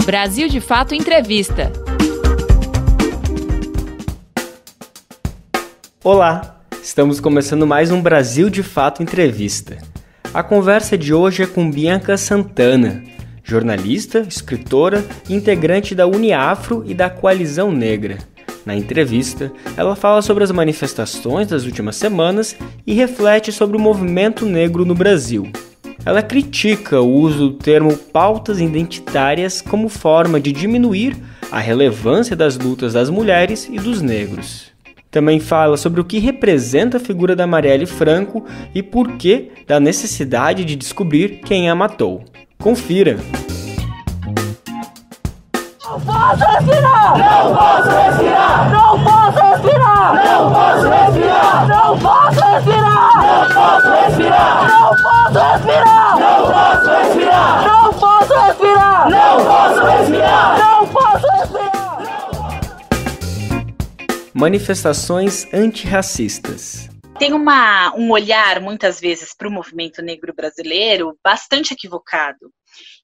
Brasil de Fato Entrevista. Olá, estamos começando mais um Brasil de Fato Entrevista. A conversa de hoje é com Bianca Santana, jornalista, escritora e integrante da Uniafro e da Coalizão Negra. Na entrevista, ela fala sobre as manifestações das últimas semanas e reflete sobre o movimento negro no Brasil. Ela critica o uso do termo pautas identitárias como forma de diminuir a relevância das lutas das mulheres e dos negros. Também fala sobre o que representa a figura da Marielle Franco e por que da necessidade de descobrir quem a matou. Confira! Não posso respirar! Não posso respirar! Não posso respirar! Não posso respirar! Não posso respirar! Não posso respirar! Não posso respirar! Não posso respirar! Não posso respirar! Não posso respirar! Não posso respirar! Manifestações antirracistas. Tem um olhar, muitas vezes, para o movimento negro brasileiro bastante equivocado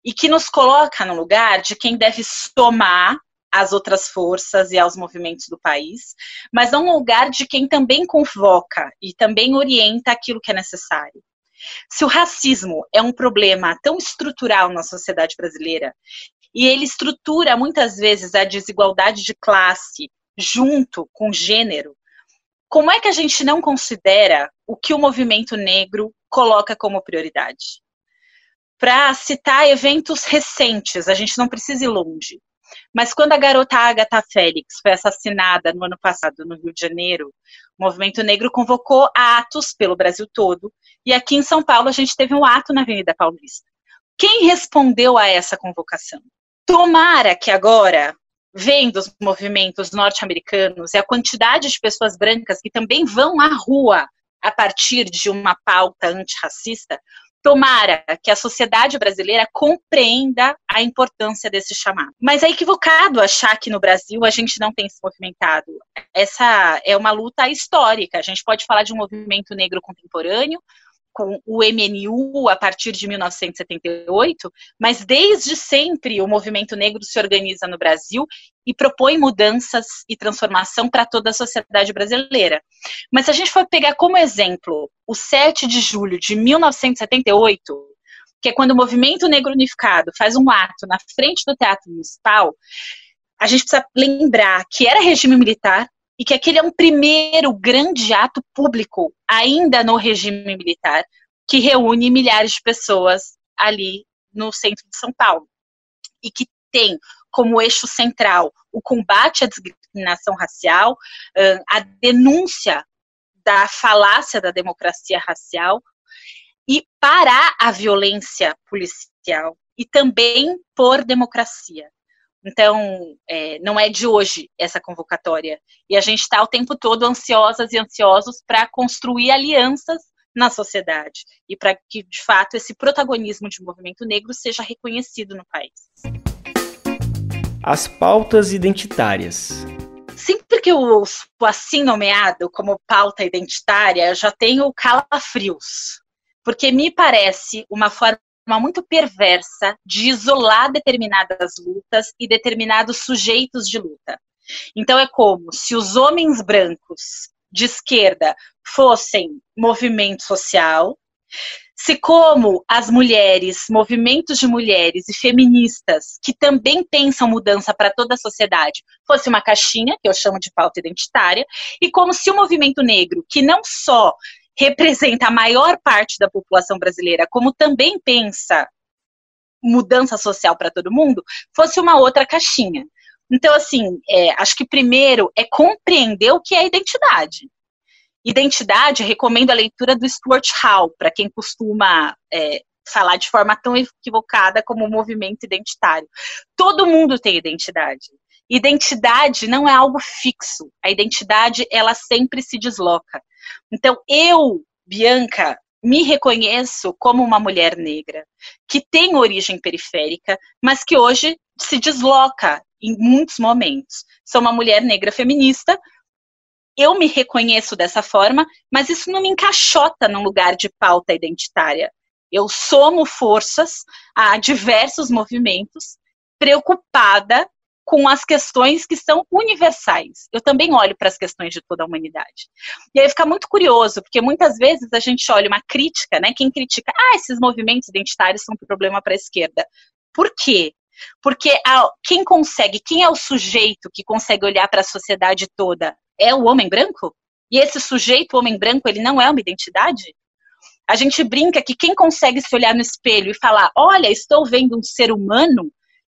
e que nos coloca no lugar de quem deve somar às outras forças e aos movimentos do país, mas não no lugar de quem também convoca e também orienta aquilo que é necessário. Se o racismo é um problema tão estrutural na sociedade brasileira e ele estrutura muitas vezes a desigualdade de classe junto com gênero, como é que a gente não considera o que o movimento negro coloca como prioridade? Para citar eventos recentes, a gente não precisa ir longe, mas quando a garota Agatha Félix foi assassinada no ano passado no Rio de Janeiro, o movimento negro convocou atos pelo Brasil todo, e aqui em São Paulo a gente teve um ato na Avenida Paulista. Quem respondeu a essa convocação? Tomara que agora, vendo os movimentos norte-americanos e a quantidade de pessoas brancas que também vão à rua a partir de uma pauta antirracista, tomara que a sociedade brasileira compreenda a importância desse chamado. Mas é equivocado achar que no Brasil a gente não tem se movimentado. Essa é uma luta histórica. A gente pode falar de um movimento negro contemporâneo, com o MNU a partir de 1978, mas desde sempre o movimento negro se organiza no Brasil e propõe mudanças e transformação para toda a sociedade brasileira. Mas se a gente for pegar como exemplo o 7 de julho de 1978, que é quando o Movimento Negro Unificado faz um ato na frente do Teatro Municipal, a gente precisa lembrar que era regime militar, e que aquele é um primeiro grande ato público, ainda no regime militar, que reúne milhares de pessoas ali no centro de São Paulo. E que tem como eixo central o combate à discriminação racial, a denúncia da falácia da democracia racial e parar a violência policial e também por democracia. Então, não é de hoje essa convocatória. E a gente está o tempo todo ansiosas e ansiosos para construir alianças na sociedade e para que, de fato, esse protagonismo de movimento negro seja reconhecido no país. As pautas identitárias. Sempre que eu ouço assim nomeado como pauta identitária, eu já tenho calafrios, porque me parece uma forma muito perversa de isolar determinadas lutas e determinados sujeitos de luta. Então é como se os homens brancos de esquerda fossem movimento social, se como as mulheres, movimentos de mulheres e feministas que também pensam mudança para toda a sociedade, fosse uma caixinha, que eu chamo de pauta identitária, e como se o movimento negro, que não só representa a maior parte da população brasileira, como também pensa mudança social para todo mundo, fosse uma outra caixinha. Então, assim, acho que primeiro é compreender o que é identidade. Identidade, recomendo a leitura do Stuart Hall, para quem costuma falar de forma tão equivocada como o movimento identitário. Todo mundo tem identidade. Identidade não é algo fixo. A identidade, ela sempre se desloca. Então, eu, Bianca, me reconheço como uma mulher negra, que tem origem periférica, mas que hoje se desloca em muitos momentos. Sou uma mulher negra feminista, eu me reconheço dessa forma, mas isso não me encaixota num lugar de pauta identitária. Eu somo forças a diversos movimentos preocupada com as questões que são universais. Eu também olho para as questões de toda a humanidade. E aí fica muito curioso, porque muitas vezes a gente olha uma crítica, né? Quem critica, esses movimentos identitários são um problema para a esquerda. Por quê? Porque quem é o sujeito que consegue olhar para a sociedade toda? É o homem branco? E esse sujeito, o homem branco, ele não é uma identidade? A gente brinca que quem consegue se olhar no espelho e falar, olha, estou vendo um ser humano,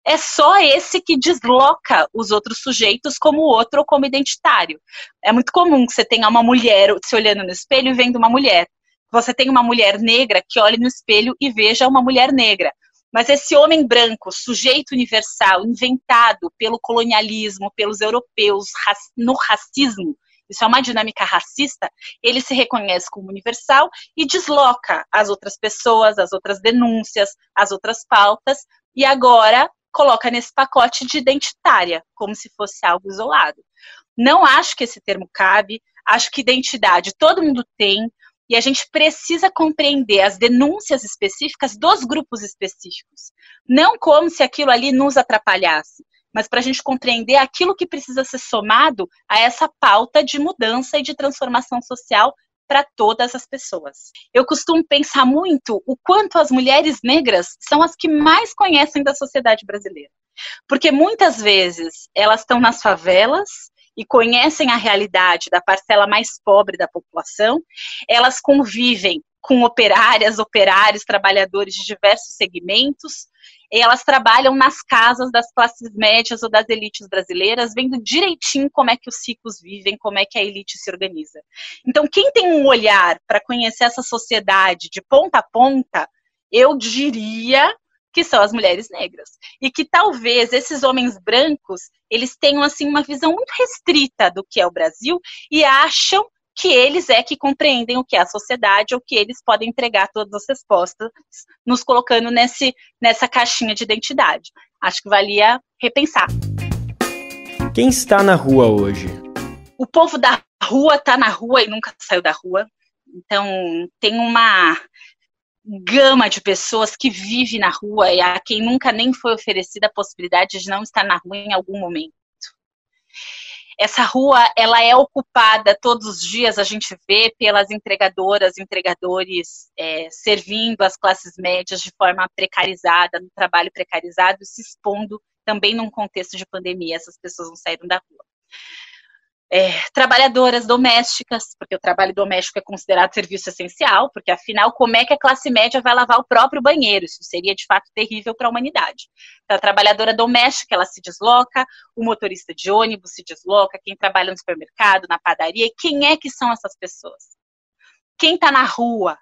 é só esse que desloca os outros sujeitos como outro ou como identitário. É muito comum que você tenha uma mulher se olhando no espelho e vendo uma mulher. Você tem uma mulher negra que olhe no espelho e veja uma mulher negra. Mas esse homem branco, sujeito universal, inventado pelo colonialismo, pelos europeus, no racismo, isso é uma dinâmica racista, ele se reconhece como universal e desloca as outras pessoas, as outras denúncias, as outras pautas, e agora coloca nesse pacote de identitária, como se fosse algo isolado. Não acho que esse termo cabe, acho que identidade todo mundo tem, e a gente precisa compreender as denúncias específicas dos grupos específicos. Não como se aquilo ali nos atrapalhasse, mas para a gente compreender aquilo que precisa ser somado a essa pauta de mudança e de transformação social para todas as pessoas. Eu costumo pensar muito o quanto as mulheres negras são as que mais conhecem da sociedade brasileira. Porque muitas vezes elas estão nas favelas e conhecem a realidade da parcela mais pobre da população, elas convivem com operárias, operários, trabalhadores de diversos segmentos, e elas trabalham nas casas das classes médias ou das elites brasileiras, vendo direitinho como é que os ricos vivem, como é que a elite se organiza. Então, quem tem um olhar para conhecer essa sociedade de ponta a ponta, eu diria que são as mulheres negras. E que talvez esses homens brancos, eles tenham assim uma visão muito restrita do que é o Brasil e acham que eles que compreendem o que é a sociedade ou que eles podem entregar todas as respostas, nos colocando nessa caixinha de identidade. Acho que valia repensar. Quem está na rua hoje? O povo da rua está na rua e nunca saiu da rua. Então, tem uma gama de pessoas que vive na rua e a quem nunca nem foi oferecida a possibilidade de não estar na rua em algum momento. Essa rua, ela é ocupada todos os dias, a gente vê pelas entregadoras, entregadores servindo as classes médias de forma precarizada, no trabalho precarizado, se expondo também num contexto de pandemia, essas pessoas não saíram da rua. Trabalhadoras domésticas, porque o trabalho doméstico é considerado serviço essencial, porque afinal, como é que a classe média vai lavar o próprio banheiro? Isso seria de fato terrível para a humanidade. Então, a trabalhadora doméstica, ela se desloca, o motorista de ônibus se desloca, quem trabalha no supermercado, na padaria, e quem é que são essas pessoas? Quem está na rua,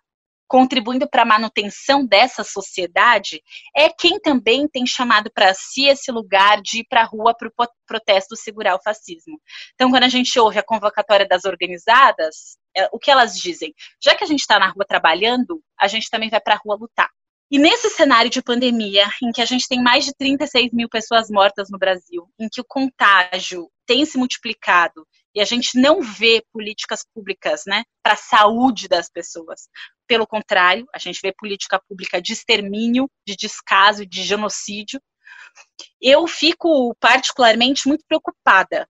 contribuindo para a manutenção dessa sociedade, é quem também tem chamado para si esse lugar de ir para a rua para o protesto segurar o fascismo. Então, quando a gente ouve a convocatória das organizadas, o que elas dizem? Já que a gente está na rua trabalhando, a gente também vai para a rua lutar. E nesse cenário de pandemia, em que a gente tem mais de 36 mil pessoas mortas no Brasil, em que o contágio tem se multiplicado, e a gente não vê políticas públicas, né, para a saúde das pessoas. Pelo contrário, a gente vê política pública de extermínio, de descaso, de genocídio. Eu fico particularmente muito preocupada.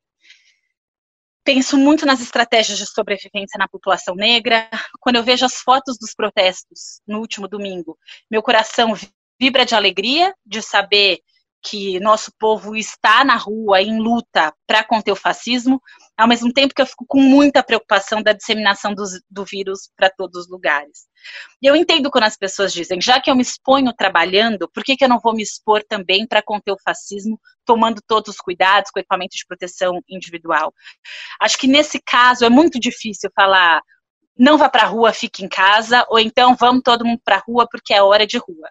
Penso muito nas estratégias de sobrevivência na população negra. Quando eu vejo as fotos dos protestos no último domingo, meu coração vibra de alegria de saber que nosso povo está na rua em luta para conter o fascismo, ao mesmo tempo que eu fico com muita preocupação da disseminação do vírus para todos os lugares. E eu entendo quando as pessoas dizem, já que eu me exponho trabalhando, por que eu não vou me expor também para conter o fascismo, tomando todos os cuidados com equipamento de proteção individual? Acho que nesse caso é muito difícil falar, não vá para a rua, fique em casa, ou então vamos todo mundo para a rua porque é hora de rua.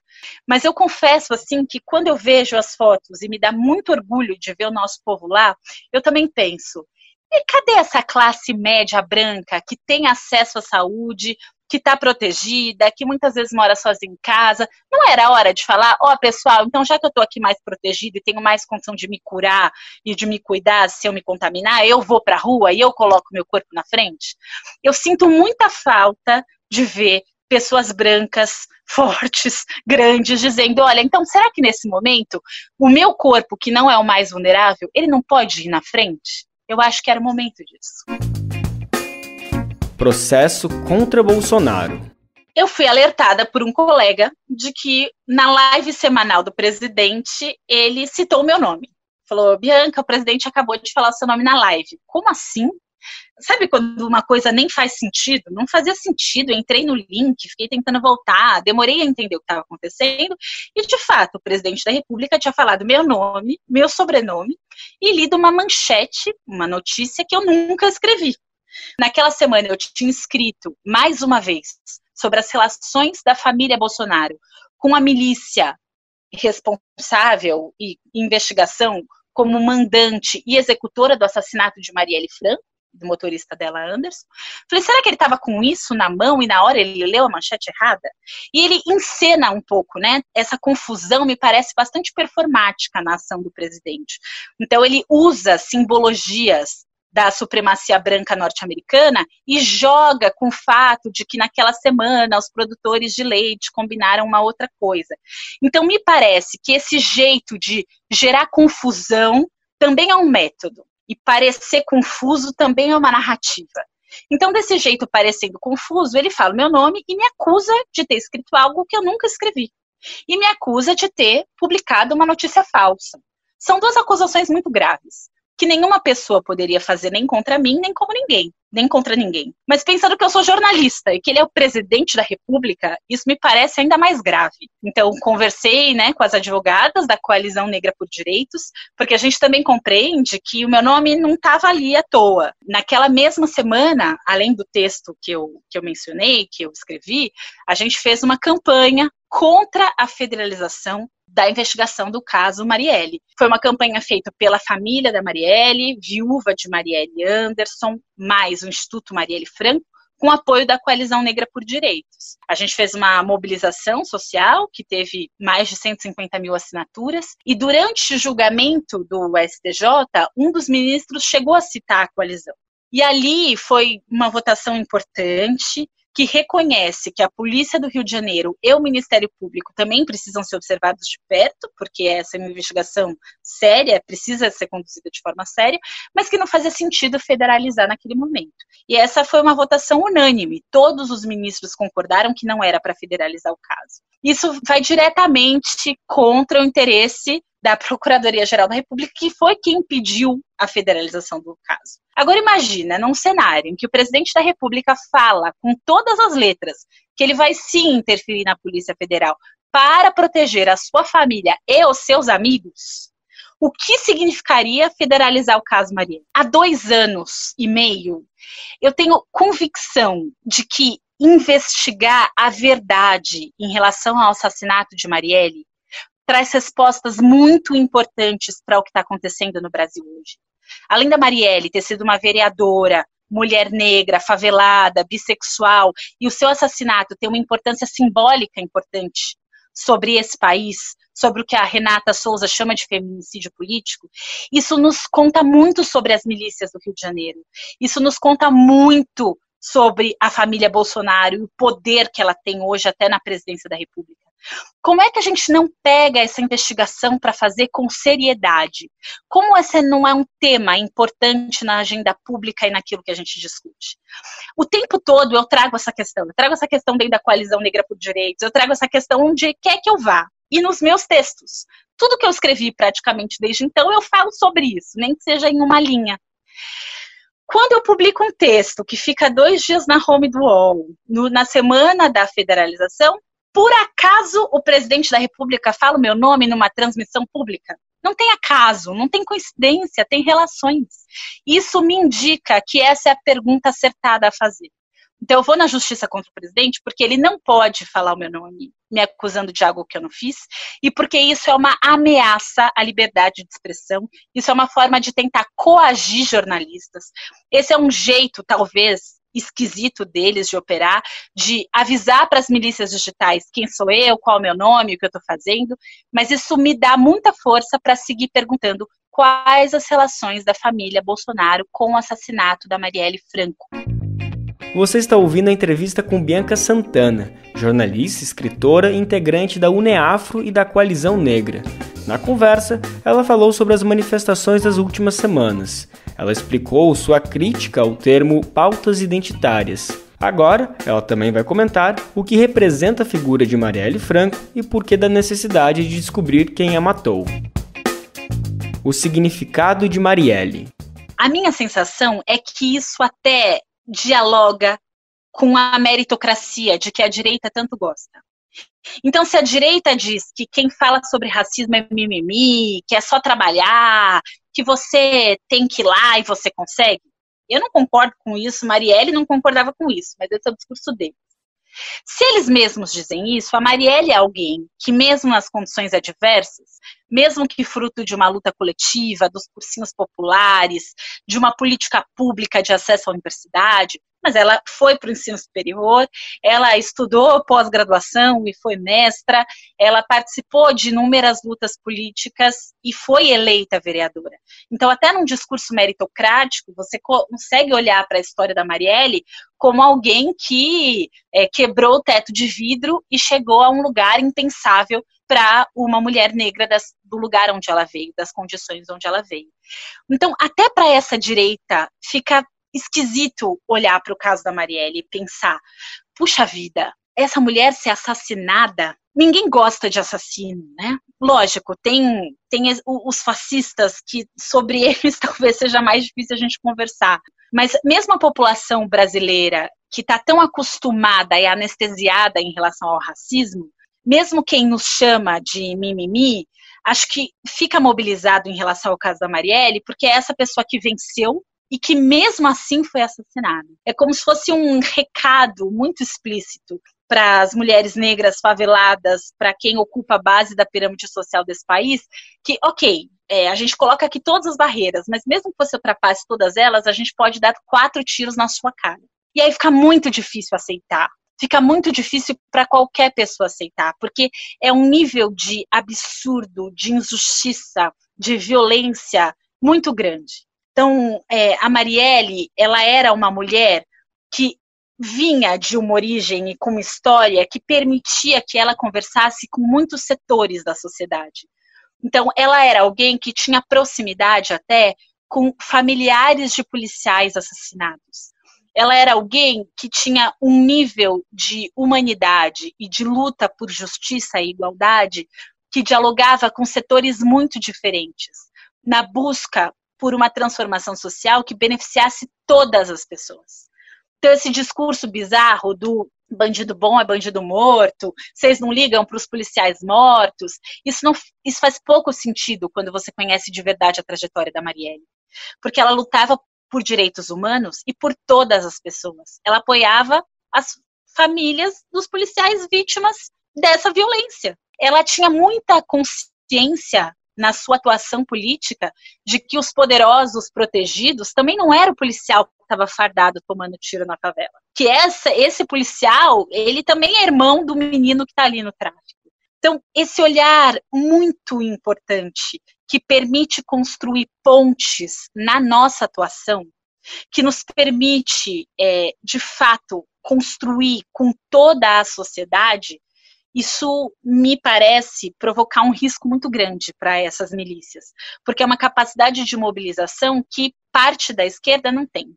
Mas eu confesso assim que quando eu vejo as fotos e me dá muito orgulho de ver o nosso povo lá, eu também penso, e cadê essa classe média branca que tem acesso à saúde, que está protegida, que muitas vezes mora sozinha em casa? Não era hora de falar, pessoal, então já que eu estou aqui mais protegida e tenho mais condição de me curar e de me cuidar se eu me contaminar, eu vou para a rua e eu coloco meu corpo na frente? Eu sinto muita falta de ver pessoas brancas, fortes, grandes, dizendo, olha, então será que nesse momento o meu corpo, que não é o mais vulnerável, ele não pode ir na frente? Eu acho que era o momento disso. Processo contra Bolsonaro. Eu fui alertada por um colega de que na live semanal do presidente, ele citou o meu nome. Falou, Bianca, o presidente acabou de falar o seu nome na live. Como assim? Sabe quando uma coisa nem faz sentido? Não fazia sentido, eu entrei no link, fiquei tentando voltar, demorei a entender o que estava acontecendo, e de fato o presidente da República tinha falado meu nome, meu sobrenome, e lido uma manchete, uma notícia que eu nunca escrevi. Naquela semana eu tinha escrito, mais uma vez, sobre as relações da família Bolsonaro com a milícia responsável e investigação como mandante e executora do assassinato de Marielle Franco, do motorista dela, Anderson. Falei, será que ele estava com isso na mão e na hora ele leu a manchete errada? E ele encena um pouco, né? Essa confusão me parece bastante performática na ação do presidente. Então ele usa simbologias da supremacia branca norte-americana e joga com o fato de que naquela semana os produtores de leite combinaram uma outra coisa. Então me parece que esse jeito de gerar confusão também é um método. E parecer confuso também é uma narrativa. Então, desse jeito, parecendo confuso, ele fala o meu nome e me acusa de ter escrito algo que eu nunca escrevi. E me acusa de ter publicado uma notícia falsa. São duas acusações muito graves, que nenhuma pessoa poderia fazer nem contra mim, nem como ninguém, nem contra ninguém. Mas pensando que eu sou jornalista e que ele é o presidente da República, isso me parece ainda mais grave. Então, conversei, né, com as advogadas da Coalizão Negra por Direitos, porque a gente também compreende que o meu nome não estava ali à toa. Naquela mesma semana, além do texto que eu mencionei, que eu escrevi, a gente fez uma campanha contra a federalização da investigação do caso Marielle. Foi uma campanha feita pela família da Marielle, viúva de Marielle Anderson, mais o Instituto Marielle Franco, com apoio da Coalizão Negra por Direitos. A gente fez uma mobilização social que teve mais de 150 mil assinaturas e durante o julgamento do STJ, um dos ministros chegou a citar a coalizão. E ali foi uma votação importante, que reconhece que a Polícia do Rio de Janeiro e o Ministério Público também precisam ser observados de perto, porque essa é uma investigação séria, precisa ser conduzida de forma séria, mas que não fazia sentido federalizar naquele momento. E essa foi uma votação unânime, todos os ministros concordaram que não era para federalizar o caso. Isso vai diretamente contra o interesse da Procuradoria-Geral da República, que foi quem pediu a federalização do caso. Agora imagina, num cenário em que o presidente da República fala com todas as letras que ele vai sim interferir na Polícia Federal para proteger a sua família e os seus amigos, o que significaria federalizar o caso Marielle? Há 2 anos e meio, eu tenho convicção de que investigar a verdade em relação ao assassinato de Marielle traz respostas muito importantes para o que está acontecendo no Brasil hoje. Além da Marielle ter sido uma vereadora, mulher negra, favelada, bissexual, e o seu assassinato ter uma importância simbólica importante sobre esse país, sobre o que a Renata Souza chama de feminicídio político, isso nos conta muito sobre as milícias do Rio de Janeiro. Isso nos conta muito sobre a família Bolsonaro e o poder que ela tem hoje até na presidência da República. Como é que a gente não pega essa investigação para fazer com seriedade? Como esse não é um tema importante na agenda pública e naquilo que a gente discute? O tempo todo eu trago essa questão dentro da Coalizão Negra por Direitos, eu trago essa questão onde quer que eu vá. E nos meus textos, tudo que eu escrevi praticamente desde então, eu falo sobre isso, nem que seja em uma linha. Quando eu publico um texto que fica 2 dias na home do UOL, na semana da federalização, por acaso o presidente da República fala o meu nome numa transmissão pública? Não tem acaso, não tem coincidência, tem relações. Isso me indica que essa é a pergunta acertada a fazer. Então eu vou na justiça contra o presidente porque ele não pode falar o meu nome me acusando de algo que eu não fiz e porque isso é uma ameaça à liberdade de expressão, isso é uma forma de tentar coagir jornalistas. Esse é um jeito, talvez, esquisito deles de operar, de avisar para as milícias digitais quem sou eu, qual é o meu nome, o que eu estou fazendo, mas isso me dá muita força para seguir perguntando quais as relações da família Bolsonaro com o assassinato da Marielle Franco. Você está ouvindo a entrevista com Bianca Santana, jornalista, escritora e integrante da UNEAFRO e da Coalizão Negra. Na conversa, ela falou sobre as manifestações das últimas semanas. Ela explicou sua crítica ao termo pautas identitárias. Agora, ela também vai comentar o que representa a figura de Marielle Franco e por que da necessidade de descobrir quem a matou. O significado de Marielle. A minha sensação é que isso até dialoga com a meritocracia de que a direita tanto gosta. Então, se a direita diz que quem fala sobre racismo é mimimi, que é só trabalhar, que você tem que ir lá e você consegue, eu não concordo com isso, Marielle não concordava com isso, mas esse é o discurso dele. Se eles mesmos dizem isso, a Marielle é alguém que, mesmo nas condições adversas, mesmo que fruto de uma luta coletiva, dos cursinhos populares, de uma política pública de acesso à universidade, mas ela foi para o ensino superior, ela estudou pós-graduação e foi mestra, ela participou de inúmeras lutas políticas e foi eleita vereadora. Então, até num discurso meritocrático, você consegue olhar para a história da Marielle como alguém que quebrou o teto de vidro e chegou a um lugar impensável para uma mulher negra do lugar onde ela veio, das condições onde ela veio. Então, até para essa direita, fica esquisito olhar para o caso da Marielle e pensar, puxa vida, essa mulher ser assassinada, ninguém gosta de assassino, né? Lógico, tem os fascistas que sobre eles talvez seja mais difícil a gente conversar, mas mesmo a população brasileira que está tão acostumada e anestesiada em relação ao racismo, mesmo quem nos chama de mimimi, acho que fica mobilizado em relação ao caso da Marielle, porque é essa pessoa que venceu e que mesmo assim foi assassinada. É como se fosse um recado muito explícito para as mulheres negras faveladas, para quem ocupa a base da pirâmide social desse país, que, ok, a gente coloca aqui todas as barreiras, mas mesmo que você ultrapasse todas elas, a gente pode dar 4 tiros na sua cara. E aí fica muito difícil aceitar. Fica muito difícil para qualquer pessoa aceitar, porque é um nível de absurdo, de injustiça, de violência muito grande. Então, a Marielle, ela era uma mulher que vinha de uma origem e com uma história que permitia que ela conversasse com muitos setores da sociedade. Então, ela era alguém que tinha proximidade até com familiares de policiais assassinados. Ela era alguém que tinha um nível de humanidade e de luta por justiça e igualdade que dialogava com setores muito diferentes, na busca por uma transformação social que beneficiasse todas as pessoas. Então, esse discurso bizarro do bandido bom é bandido morto, vocês não ligam para os policiais mortos, isso faz pouco sentido quando você conhece de verdade a trajetória da Marielle. Porque ela lutava por direitos humanos e por todas as pessoas. Ela apoiava as famílias dos policiais vítimas dessa violência. Ela tinha muita consciência na sua atuação política de que os poderosos protegidos também não era o policial que estava fardado tomando tiro na favela. Que esse policial, ele também é irmão do menino que está ali no tráfico. Então, esse olhar muito importante que permite construir pontes na nossa atuação, que nos permite, de fato, construir com toda a sociedade, isso me parece provocar um risco muito grande para essas milícias, porque é uma capacidade de mobilização que parte da esquerda não tem.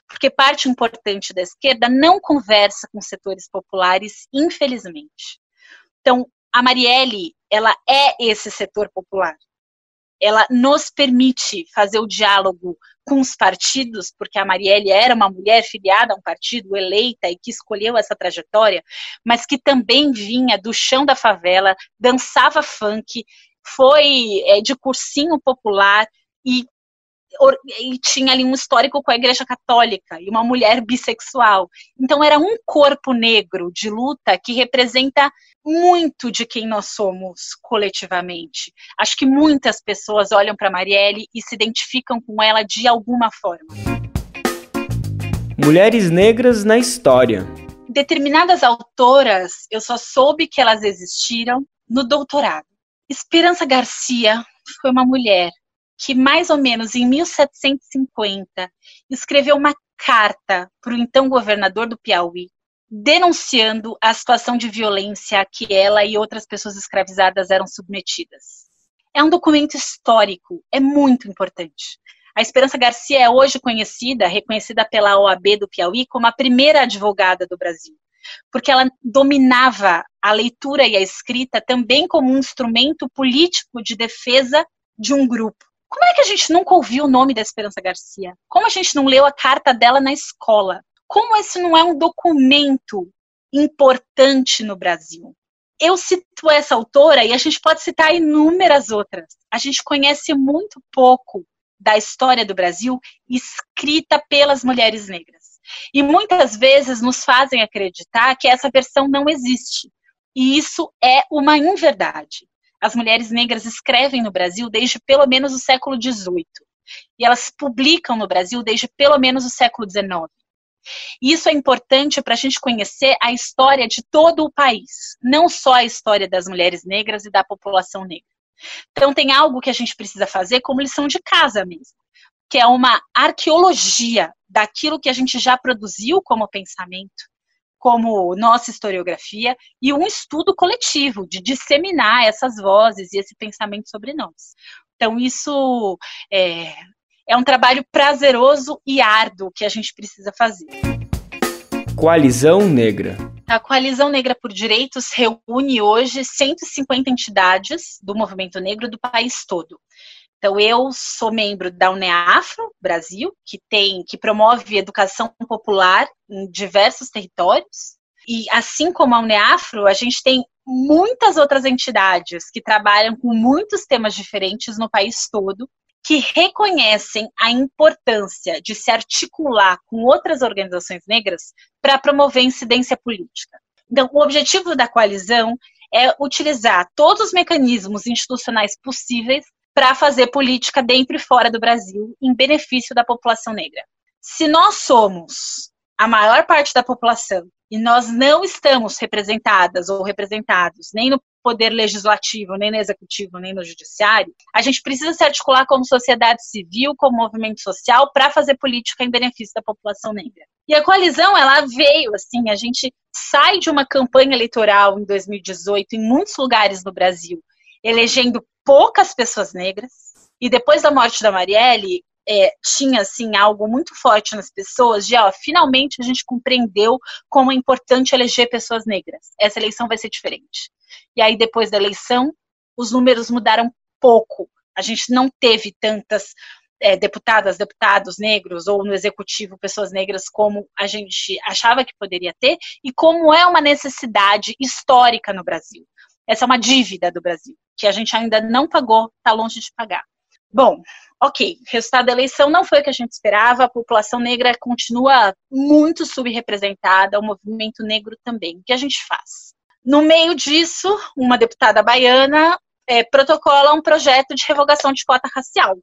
Porque parte importante da esquerda não conversa com setores populares, infelizmente. Então, a Marielle, ela é esse setor popular. Ela nos permite fazer o diálogo com os partidos, porque a Marielle era uma mulher filiada a um partido, eleita e que escolheu essa trajetória, mas que também vinha do chão da favela, dançava funk, foi de cursinho popular e tinha ali um histórico com a Igreja Católica e uma mulher bissexual. Então era um corpo negro de luta que representa muito de quem nós somos coletivamente. Acho que muitas pessoas olham para Marielle e se identificam com ela de alguma forma. Mulheres negras na história. Determinadas autoras, eu só soube que elas existiram no doutorado. Esperança Garcia foi uma mulher que mais ou menos em 1750 escreveu uma carta para o então governador do Piauí, denunciando a situação de violência a que ela e outras pessoas escravizadas eram submetidas. É um documento histórico, é muito importante. A Esperança Garcia é hoje reconhecida pela OAB do Piauí como a primeira advogada do Brasil, porque ela dominava a leitura e a escrita também como um instrumento político de defesa de um grupo. Como é que a gente nunca ouviu o nome da Esperança Garcia? Como a gente não leu a carta dela na escola? Como esse não é um documento importante no Brasil? Eu cito essa autora e a gente pode citar inúmeras outras. A gente conhece muito pouco da história do Brasil escrita pelas mulheres negras. E muitas vezes nos fazem acreditar que essa versão não existe. E isso é uma inverdade. As mulheres negras escrevem no Brasil desde pelo menos o século XVIII. E elas publicam no Brasil desde pelo menos o século XIX. E isso é importante para a gente conhecer a história de todo o país, não só a história das mulheres negras e da população negra. Então tem algo que a gente precisa fazer como lição de casa mesmo, que é uma arqueologia daquilo que a gente já produziu como pensamento, como nossa historiografia, e um estudo coletivo de disseminar essas vozes e esse pensamento sobre nós. Então isso é um trabalho prazeroso e árduo que a gente precisa fazer. Coalizão Negra. A Coalizão Negra por Direitos reúne hoje 150 entidades do movimento negro do país todo. Então, eu sou membro da UNEAFRO Brasil, que promove educação popular em diversos territórios. E assim como a UNEAFRO, a gente tem muitas outras entidades que trabalham com muitos temas diferentes no país todo, que reconhecem a importância de se articular com outras organizações negras para promover incidência política. Então, o objetivo da coalizão é utilizar todos os mecanismos institucionais possíveis para fazer política dentro e fora do Brasil em benefício da população negra. Se nós somos a maior parte da população e nós não estamos representadas ou representados nem no poder legislativo, nem no executivo, nem no judiciário, a gente precisa se articular como sociedade civil, como movimento social, para fazer política em benefício da população negra. E a coalizão, ela veio, assim, a gente sai de uma campanha eleitoral em 2018 em muitos lugares no Brasil, elegendo poucas pessoas negras, e depois da morte da Marielle, tinha, assim, algo muito forte nas pessoas de, finalmente a gente compreendeu como é importante eleger pessoas negras. Essa eleição vai ser diferente. E aí, depois da eleição, os números mudaram pouco. A gente não teve tantas deputadas, deputados negros, ou no executivo pessoas negras como a gente achava que poderia ter, e como é uma necessidade histórica no Brasil. Essa é uma dívida do Brasil, que a gente ainda não pagou, está longe de pagar. Bom, ok, o resultado da eleição não foi o que a gente esperava, a população negra continua muito subrepresentada, o movimento negro também. O que a gente faz? No meio disso, uma deputada baiana protocola um projeto de revogação de cota racial.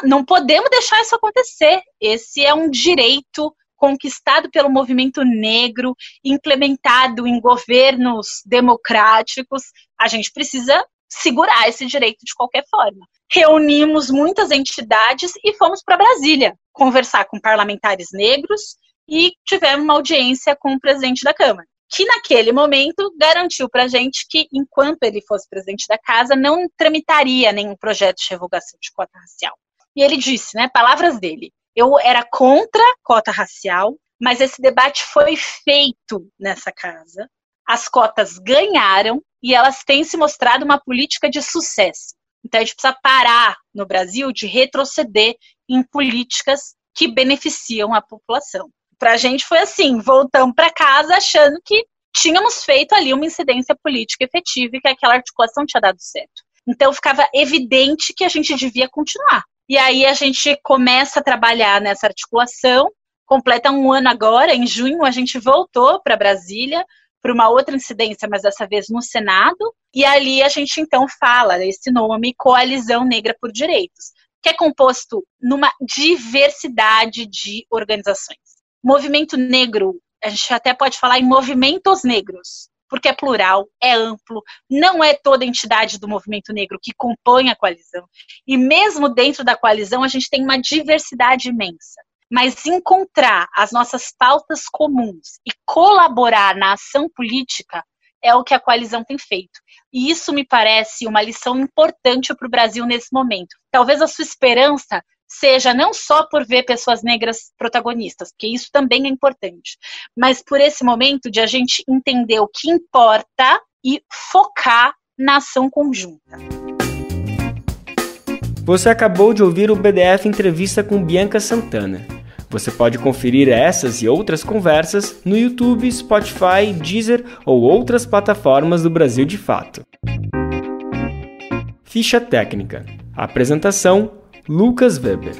Não podemos deixar isso acontecer. Esse é um direito conquistado pelo movimento negro, implementado em governos democráticos. A gente precisa segurar esse direito de qualquer forma. Reunimos muitas entidades e fomos para Brasília conversar com parlamentares negros e tivemos uma audiência com o presidente da Câmara, que naquele momento garantiu para a gente que, enquanto ele fosse presidente da casa, não tramitaria nenhum projeto de revogação de cota racial. E ele disse, palavras dele, eu era contra cota racial, mas esse debate foi feito nessa casa, as cotas ganharam e elas têm se mostrado uma política de sucesso. Então a gente precisa parar no Brasil de retroceder em políticas que beneficiam a população. Para a gente foi assim, voltamos para casa achando que tínhamos feito ali uma incidência política efetiva e que aquela articulação tinha dado certo. Então ficava evidente que a gente devia continuar. E aí a gente começa a trabalhar nessa articulação, completa um ano agora, em junho a gente voltou para Brasília, para uma outra incidência, mas dessa vez no Senado, e ali a gente então fala desse nome, Coalizão Negra por Direitos, que é composto numa diversidade de organizações. Movimento negro, a gente até pode falar em movimentos negros, porque é plural, é amplo, não é toda entidade do movimento negro que compõe a coalizão, e mesmo dentro da coalizão a gente tem uma diversidade imensa. mas encontrar as nossas pautas comuns e colaborar na ação política é o que a coalizão tem feito. E isso me parece uma lição importante para o Brasil nesse momento. Talvez a sua esperança seja não só por ver pessoas negras protagonistas, porque isso também é importante, mas por esse momento de a gente entender o que importa e focar na ação conjunta. Você acabou de ouvir o BDF Entrevista com Bianca Santana. Você pode conferir essas e outras conversas no YouTube, Spotify, Deezer ou outras plataformas do Brasil de Fato. Ficha técnica. Apresentação: Lucas Weber.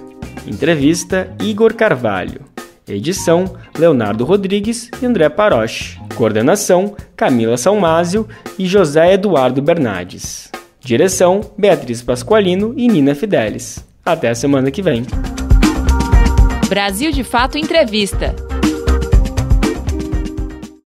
Entrevista: Igor Carvalho. Edição: Leonardo Rodrigues e André Paroche. Coordenação: Camila Salmásio e José Eduardo Bernardes. Direção: Beatriz Pasqualino e Nina Fidelis. Até a semana que vem. Brasil de Fato Entrevista.